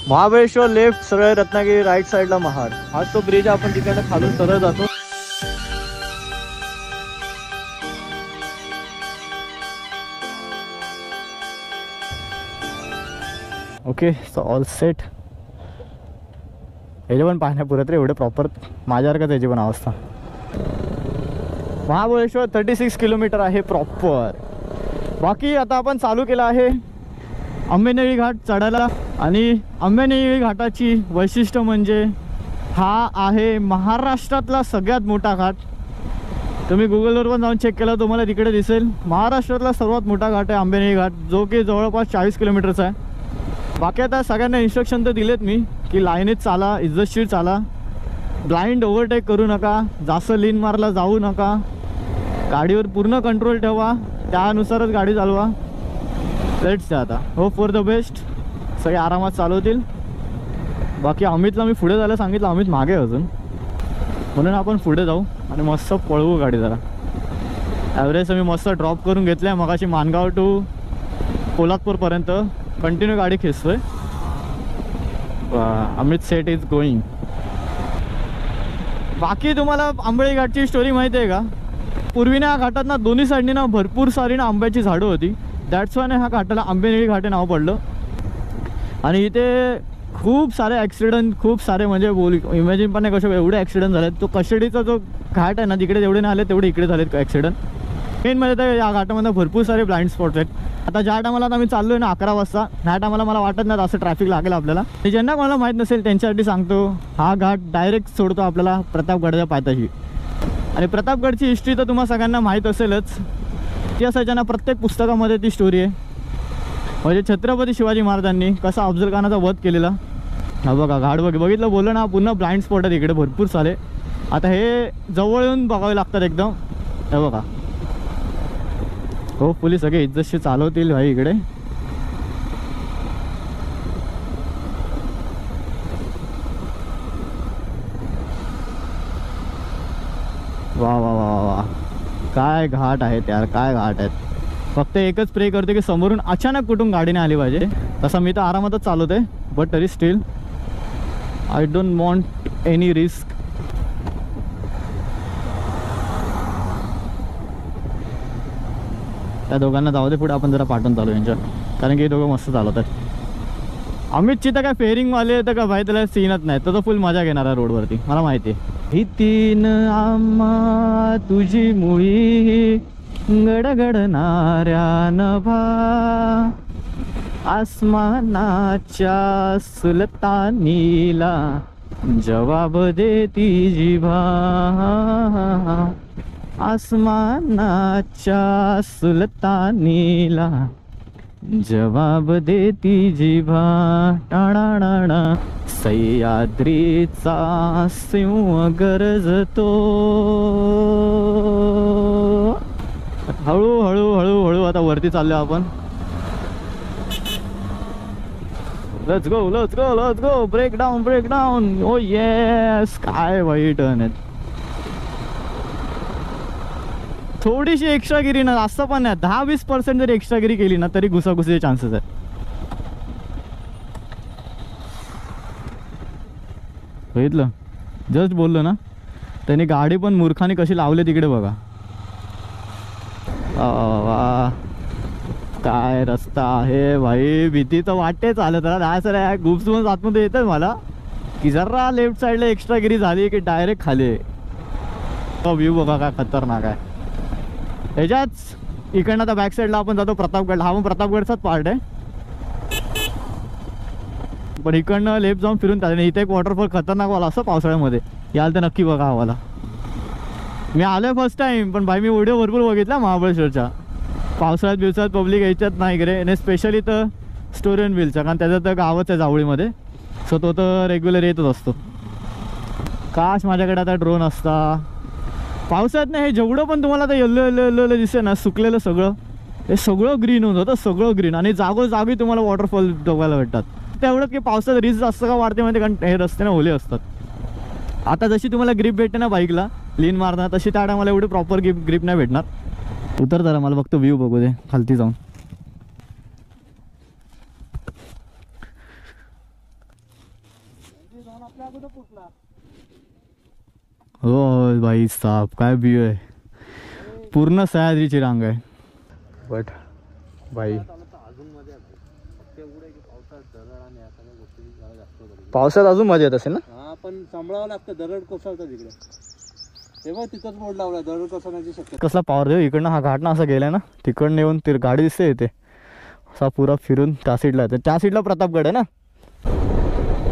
Mahabaleshwar left, सरळ Ratnagiri right साईडला महाड. हा तो ब्रिज आपण तिकडनं खालून सरळ जातो. Okay so all set. याचे पण पाहण्यापुरत रे एवढे प्रॉपर माझ्यासारखंच याची पण अवस्था. महाबळेश्वर 36 किलोमीटर आहे प्रॉपर. बाकी आता आपण चालू केलं आहे आंबेनळी घाट चढायला. आणि आंबेनळी घाटाची वैशिष्ट्य म्हणजे हा आहे महाराष्ट्रातला सगळ्यात मोठा घाट. तुम्ही गुगलवर पण जाऊन चेक केला तुम्हाला तिकडे दिसेल. महाराष्ट्रातला सर्वात मोठा घाट आहे आंबेनळी घाट, जो की जवळपास 40 किलोमीटरचा आहे. बाकी आता सगळ्यांना इन्स्ट्रक्शन तर दिलेत मी की लाईनीत चाला, इज्जतशीर चाला, ब्लाइंड ओव्हरटेक करू नका, जास्त लीन मारला जाऊ नका, गाडीवर पूर्ण कंट्रोल ठेवा, त्यानुसारच गाडी चालवा. लेट्स आता होप फॉर द बेस्ट. सगळे आरामात चालवतील. बाकी अमितला मी पुढे जायला सांगितलं, अमित मागे अजून, म्हणून आपण पुढे जाऊ आणि मस्त पळवू गाडी जरा. ॲव्हरेज मी मस्त ड्रॉप करून घेतलं आहे मगाशी मानगाव टू कोल्हापूरपर्यंत कंटिन्यू गाडी खेचतोय. Amit set is going. बाकी तुम्हाला आंबेनळी घाटची स्टोरी माहिती आहे का? पूर्वी ना घाटात ना दोन्ही साईडनी ना भरपूर सारी ना आंब्याची झाडं होती. दॅट्स वाय ह्या घाटाला आंबेनळी घाट हे नाव पडलं. आणि इथे खूप सारे ॲक्सिडेंट, खूप सारे म्हणजे इमॅजिन पण नाही कसे एवढे ॲक्सिडेंट झालेत. तो कशेडीचा जो घाट आहे ना तिकडे जेवढे नाही आले तेवढे इकडे झालेत ॲक्सिडेंट. मेन म्हणजे तर या घाटामध्ये भरपूर सारे ब्लाइंड स्पॉट्स आहेत. आता ज्या टायमाला आता आम्ही चाललो आहे ना 11 वाजता, ह्या टायमाला मला वाटत नाही असं ट्रॅफिक लागेल आपल्याला. ते ज्यांना कोणाला माहीत नसेल त्यांच्यासाठी सांगतो, हा घाट डायरेक्ट सोडतो आपल्याला प्रतापगडच्या पायथ्याशी. आणि प्रतापगडची हिस्ट्री तर तुम्हाला सगळ्यांना माहीत असेलच. ती असायच्या ना प्रत्येक पुस्तकामध्ये ती स्टोरी आहे. म्हणजे छत्रपती शिवाजी महाराजांनी कसा अफजल खानाचा वध केलेला. हा बघा घाट बघितलं, बोललं ना पुन्हा ब्लाइंड स्पॉट आहेत इकडे भरपूर सारे. आता हे जवळ येऊन बघावे लागतात एकदम. हे बघा होपफुली सगळे इज्जतशीर चालवतील भाई इकडे. वा वा वा वा, काय घाट आहेत यार, काय घाट आहेत. फक्त एकच प्रे करते की समोरून अचानक कुठून गाडीने आली पाहिजे. तसं मी तर आरामातच चालवते, बट तरी still I don't want any risk. त्या दोघांना जाऊ दे पुढे, आपण जरा पाठवून चालू यांच्या, कारण की हे दोघं मस्त चालवतात. अमितची तर काय फेअरिंगवाले तर का भाई त्याला सीनच नाही, तो फुल मजा घेणार आहे रोडवरती, मला माहिती आहे. ही तीन आम्हा तुझी मुळी गडगडणाऱ्या नभा, आसमानाच्या सुलतानीला जवाब देती जिभा, आसमानाच्या सुलतानीला जवाब देती जिभा. टाणाणा सह्याद्रीचा सिंह गरजतो. हळू हळू हळू हळू आता वरती चाललो आपण. Let's go let's go let's go. Break down break down. Oh yes, काय वाईट टर्न आहेत. थोडीशी एक्स्ट्रागिरी ना, जास्त पण नाही, 10-20% जरी एक्स्ट्रागिरी केली ना तरी घुसाघुसीचे चान्सेस आहेत. बघितलं, जस्ट बोललो ना, त्यांनी गाडी पण मूर्खाने कशी लावली तिकडे बघा. वा काय रस्ता आहे भाई, भीती तर वाटते चालत राहा. सर गुप्स आतमध्ये येतं मला की जरा लेफ्ट साईडला एक्स्ट्रागिरी झाली की डायरेक्ट खाली. व्ह्यू बघा काय खतरनाक आहे. ह्याच्याच इकडनं आता बॅक साईडला आपण जातो प्रतापगड. हा पण प्रतापगडचाच पार्ट आहे, पण इकडनं लेफ्ट जाऊन फिरून त्याने इथे एक वॉटरफॉल खतरनाक वाला असं पावसाळ्यामध्ये. याल तर नक्की बघा हवाला. मी आलोय फर्स्ट टाइम, पण भाई मी व्हिडिओ भरपूर बघितला महाबळेश्वरच्या. पावसाळ्यात दिवसात पब्लिक यायच्यात नाही इकडे, आणि स्पेशली तर स्टोरी व्हीलचा, कारण त्याचं तर गावच आहे जावळीमध्ये, सो तो तर रेग्युलर येतच असतो. काश माझ्याकडे आता ड्रोन असता. पावसाळ्यात नाही हे जेवढं पण तुम्हाला आता येल्लो येल्लो येल्लो येल्लो दिसते ना, सुकलेलं सगळं, हे सगळं ग्रीन होऊन जातं, सगळं ग्रीन. आणि जागोजागी तुम्हाला वॉटरफॉल बघायला भेटतात. तेवढंच की पावसात रिस्क जास्त का वाढते माहिती, कारण हे रस्ते ना ओले असतात. आता जशी तुम्हाला ग्रिप भेटते ना बाईकला लीन मारणार, तशी त्या टायमाला एवढी प्रॉपर ग्रिप नाही भेटणार. उतर जरा, मला फक्त व्ह्यू बघू दे खालती जाऊन. हो भाई साहब, काय व्यू आहे. पूर्ण सह्याद्रीची रांग आहे. बट भाई पावसात अजून मजा येत असेल ना. हा, पण सांभाळावं लागतं. दरड कोसळतं तिकडे, तेव्हा तिथंच बोर्ड लावला दरड कोसळण्याची शक्यता. कसला पावर देऊ. इकडनं हा घाट ना असं गेलाय ना, तिकडनं येऊन ती गाडी दिसते येते असा पुरा फिरून त्या साईडला येते. त्या साईडला प्रतापगड आहे ना.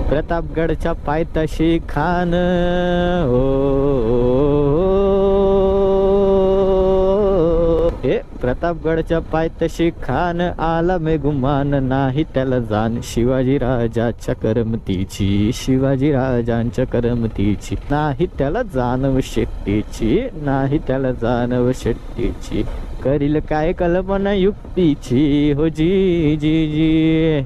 प्रतापगडच्या पायथ्याशी खान हे प्रतापगडच्या पायथ्याशी खान आला मे गुमान नाही त्याला जाण शिवाजी राजाच्या करमतीची. शिवाजी राजांच्या करमतीची नाही त्याला जाणव शेट्टीची. नाही त्याला जाणव शेट्टीची. करील काय कल्पना युक्तीची हो जी जी जी.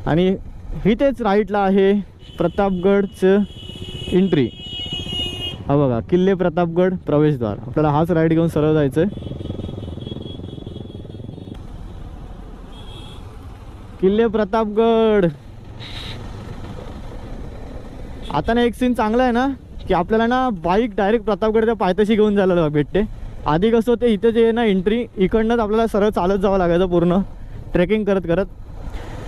आणि ही तेच राईटला आहे प्रतापगडचं एंट्री. हा बघा, किल्ले प्रतापगड प्रवेशद्वार. आपल्याला हाच राईड घेऊन सरळ जायचंय. किल्ले प्रतापगड. आता ना एक सीन चांगला आहे ना, की आपल्याला ना बाईक डायरेक्ट प्रतापगडच्या पायथ्याशी घेऊन जायला भेटते. आधी कसं होतं, इथे जे ना एंट्री इकडनंच आपल्याला सरळ चालत जावं लागायचं पूर्ण ट्रेकिंग करत करत.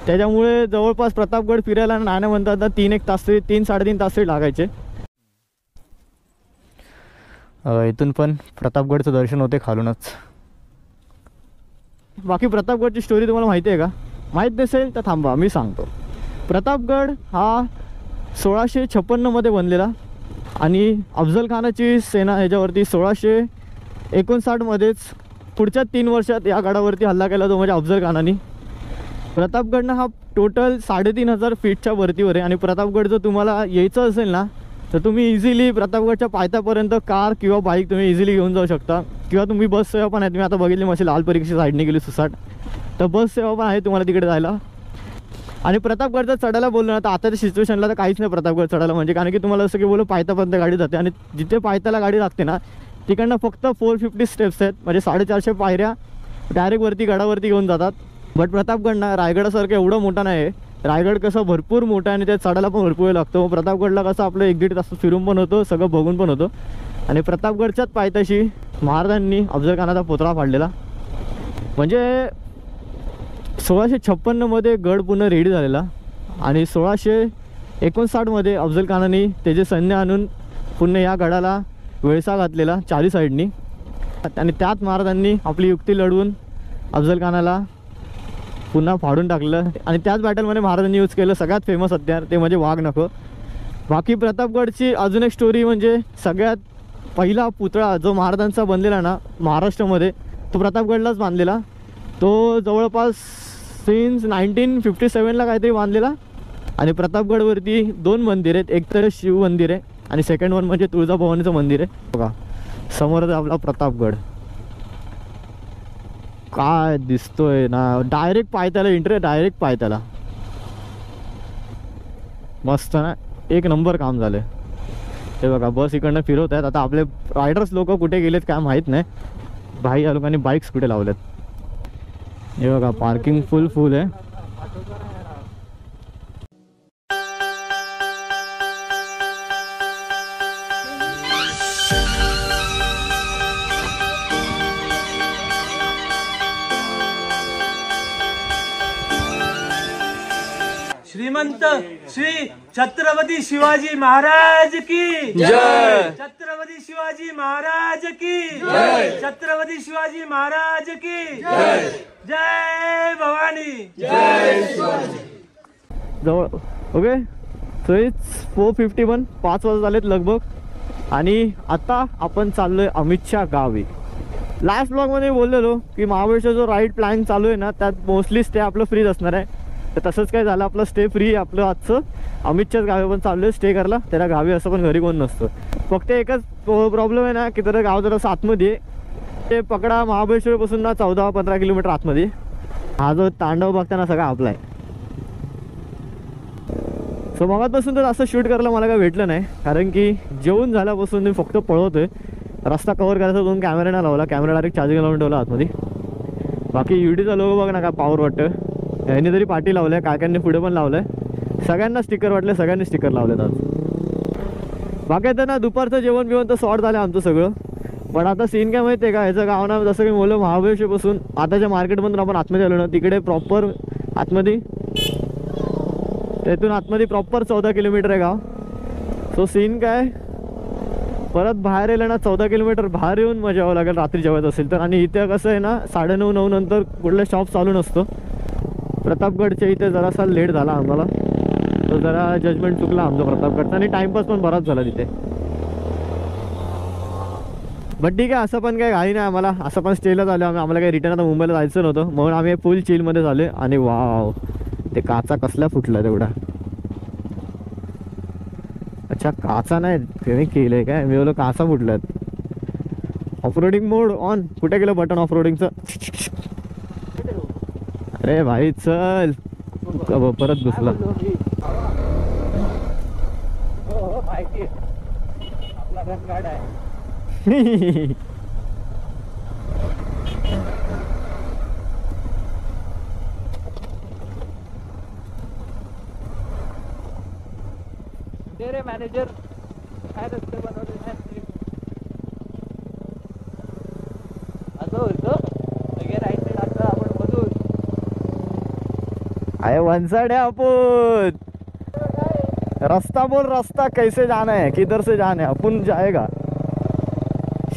त्याच्यामुळे जवळपास प्रतापगड फिरायला नाही म्हणतात तर 3-1 तास तरी 3-3.5 तास तरी लागायचे. इथून पण प्रतापगडचं दर्शन होते खालूनच. बाकी प्रतापगडची स्टोरी तुम्हाला माहिती आहे का? माहीत नसेल तर थांबा मी सांगतो. प्रतापगड हा 1656 मध्ये बनलेला आणि अफजल खानाची सेना ह्याच्यावरती 1659 मध्येच पुढच्या 3 वर्षात या गडावरती हल्ला केला तो म्हणजे अफजल खानाने. प्रतापगडनं हा टोटल 3500 फीटच्या वरतीवर आहे. आणि प्रतापगड जर तुम्हाला यायचं असेल ना तर तुम्ही इझिली प्रतापगडच्या पायथ्यापर्यंत कार किंवा बाईक तुम्ही इझिली घेऊन जाऊ शकता. किंवा तुम्ही बस सेवा पण आहे. तुम्ही आता बघितली मशी लाल परीक्षेची साईडने गेली सुसाट, तर बस सेवा पण आहे तुम्हाला तिकडे जायला. आणि प्रतापगडचा चढायला बोललो ना तर आताच्या सिच्युएशनला तर काहीच नाही प्रतापगड चढायला. म्हणजे कारण की तुम्हाला असं की बोलू पायथ्यापर्यंत गाडी जाते आणि जिथे पायथ्याला गाडी लागते ना तिकडनं फक्त 450 स्टेप्स आहेत. म्हणजे 450 पायऱ्या डायरेक्ट वरती गडावरती घेऊन जातात. बट प्रतापगड ना रायगडासारखं एवढं मोठा नाही आहे. रायगड कसं भरपूर मोठा आहे आणि त्या चढायला पण भरपूर वेळ लागतो. मग प्रतापगडला कसं आपलं 1-1.5 तास फिरून पण होतो, सगळं बघून पण होतं. आणि प्रतापगडच्याच पायथ्याशी महाराजांनी अफजल खानाचा पुतळा फाडलेला. म्हणजे 1656 मध्ये गड पुन्हा रेडी झालेला आणि 1659 मध्ये अफजल खानाने त्याचे सैन्य आणून पुन्हा या गडाला वेळसा घातलेला 4 साईडनी. आणि त्यात महाराजांनी आपली युक्ती लढवून अफजल खानाला पुन्हा फाडून टाकलं. आणि त्याच बॅटलमध्ये महाराजांनी यूज केलं सगळ्यात फेमस हत्यार ते म्हणजे वाघ नख. बाकी प्रतापगडची अजून एक स्टोरी म्हणजे सगळ्यात पहिला पुतळा जो महाराजांचा बनलेला ना महाराष्ट्रामध्ये तो प्रतापगडलाच बांधलेला. तो जवळपास सिन्स 1957ला काहीतरी बांधलेला. आणि प्रतापगडवरती 2 मंदिर आहेत. एक तर शिव मंदिर आहे आणि सेकंड वन म्हणजे तुळजाभवानीचं मंदिर आहे. बघा समोरच आपला प्रतापगड काय दिसतोय ना. डायरेक्ट पायथ्याला एंट्री, डायरेक्ट पायथ्याला. मस्त ना, एक नंबर काम झालं. ते बघा बस इकडनं फिरवत आहेत. आता आपले रायडर्स लोक कुठे गेलेत काय माहीत नाही. भाई या लोकांनी बाईक्स कुठे लावल्यात. हे बघा पार्किंग फुल आहे. श्रीमंत श्री छत्रपती शिवाजी महाराज की जय. छत्रपती शिवाजी महाराज की जय. छत्रपती शिवाजी महाराज की जय. जय भवानी. जय शिवाजी. जवळ ओके. सो इट्स 4:51 5 वाजत आलेत लगभग. आणि आता आपण चाललोय अमितच्या गावी. लास्ट ब्लॉगमध्ये बोललेलो की महाबळेश्वर जो राईड प्लॅन चालू आहे ना त्यात मोस्टली स्टे आपलं फ्रीज असणार आहे. तर तसंच काय झालं, आपलं स्टे फ्री आपलं आजचं अमितच्याच गावी पण चाललं आहे स्टे करायला. त्याला गावी असं पण घरी कोण नसतं. फक्त एकच प्रॉब्लेम आहे ना की जरा गाव जरा आतमध्ये ते पकडा महाबळेश्वरपासून ना 14-15 किलोमीटर आतमध्ये. हा जो तांडव बघताना सगळा आपला आहे. सो मगापासून तर असं शूट करायला मला काय भेटलं नाही कारण की जेवून झाल्यापासून मी फक्त पळवतोय. रस्ता कव्हर करायचा 2 कॅमेरा नाही लावला. कॅमेरा डायरेक्ट चार्जिंग लावून ठेवला आतमध्ये. बाकी युडीचा लोगो बघ ना काय पॉवर वाटतं. यांनी तरी पाठी लावल्या, काकांनी पुढे पण लावलंय. सगळ्यांना स्टिकर वाटले, सगळ्यांनी स्टिकर लावलेत आज. बाकी तर ना दुपारचं जेवण बिवण तर सॉर्ट झालं आमचं सगळं. पण आता सीन काय माहिती आहे का, ह्याचं गाव ना जसं की बोललो महाबळेश्वरपासून आताच्या मार्केटमधून आपण आतमध्ये आलो ना, तिकडे प्रॉपर आतमध्ये तेथून आतमध्ये प्रॉपर 14 किलोमीटर आहे गाव. सो सीन काय, परत बाहेर येलं ना 14 किलोमीटर बाहेर येऊन मजा यावं लागेल रात्री जेवायचं असेल तर. आणि इथे कसं आहे ना 9:30-9 नंतर कुठलं शॉप चालू नसतं. प्रतापगडच्या इथे जरासा लेट झाला आम्हाला, तर जरा जजमेंट चुकला आमचं प्रतापगडचं आणि टाईमपास पण बराच झाला तिथे. बट ठीक आहे, असं पण काही घाई नाही आम्हाला, असं पण स्टेला झालं आम्हाला काही रिटर्न आता मुंबईला जायचं नव्हतं म्हणून आम्ही फुल चिलमध्ये झाले. आणि वाव, ते काचा कसल्या फुटला तेवढा. अच्छा काचा नाही त्याने केलंय काय, मी बोललो काचा फुटल्यात. ऑफरोडिंग मोड ऑन, कुठे गेलं बटन ऑफरोडिंगचं. अरे भाई चल, परत घुसला. आपला रणगाड आहे. रे मॅनेजर काय रस्ते बनवले नाही असं होतं सगळे राईट साईड आता आपण बघू. अरे वन साइड है अपन, रास्ता बोल, रास्ता कैसे जाना है, किधर से जाना है, अपन जाएगा.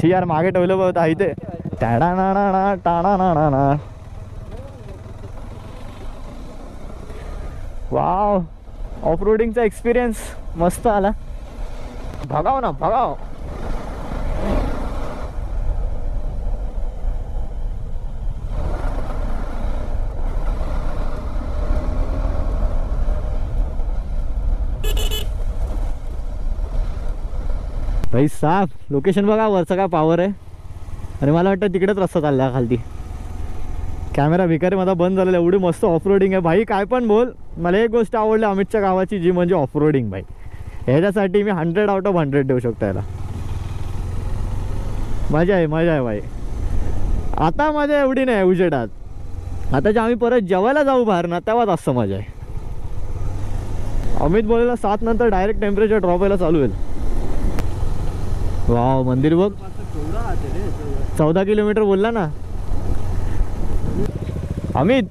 यार मागे ठेवलं बघ इथे टाडा ना ना टाणा ना ना. वाव, ऑफ रोडिंगचा एक्सपिरियन्स मस्त आला. भगाव ना भगाव. भाई साफ लोकेशन बघा, वरचा काय पावर आहे. आणि मला वाटतं तिकडेच रस्ता चालला खालती. कॅमेरा भिकारी माझा बंद झालेला, एवढी मस्त ऑफ रोडिंग आहे भाई. काय पण बोल, मला एक गोष्ट आवडली अमितच्या गावाची, जी म्हणजे ऑफ रोडिंग भाई. ह्याच्यासाठी मी 100 आउट ऑफ 100 देऊ शकतो याला. मजा आहे मजा आहे भाई. आता मजा एवढी नाही उजेडात, आता जे आम्ही परत जेवायला जाऊ बाहेर ना तेव्हाच असं मजा आहे. अमित बोललेला 7 नंतर डायरेक्ट टेम्परेचर ड्रॉप व्हायला चालू होईल. वाव, मंदिर बघ 14 किलोमीटर बोलला ना अमित.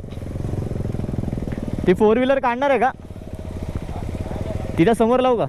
ती 4 व्हीलर काढणार आहे का, तिच्या समोर लावू का.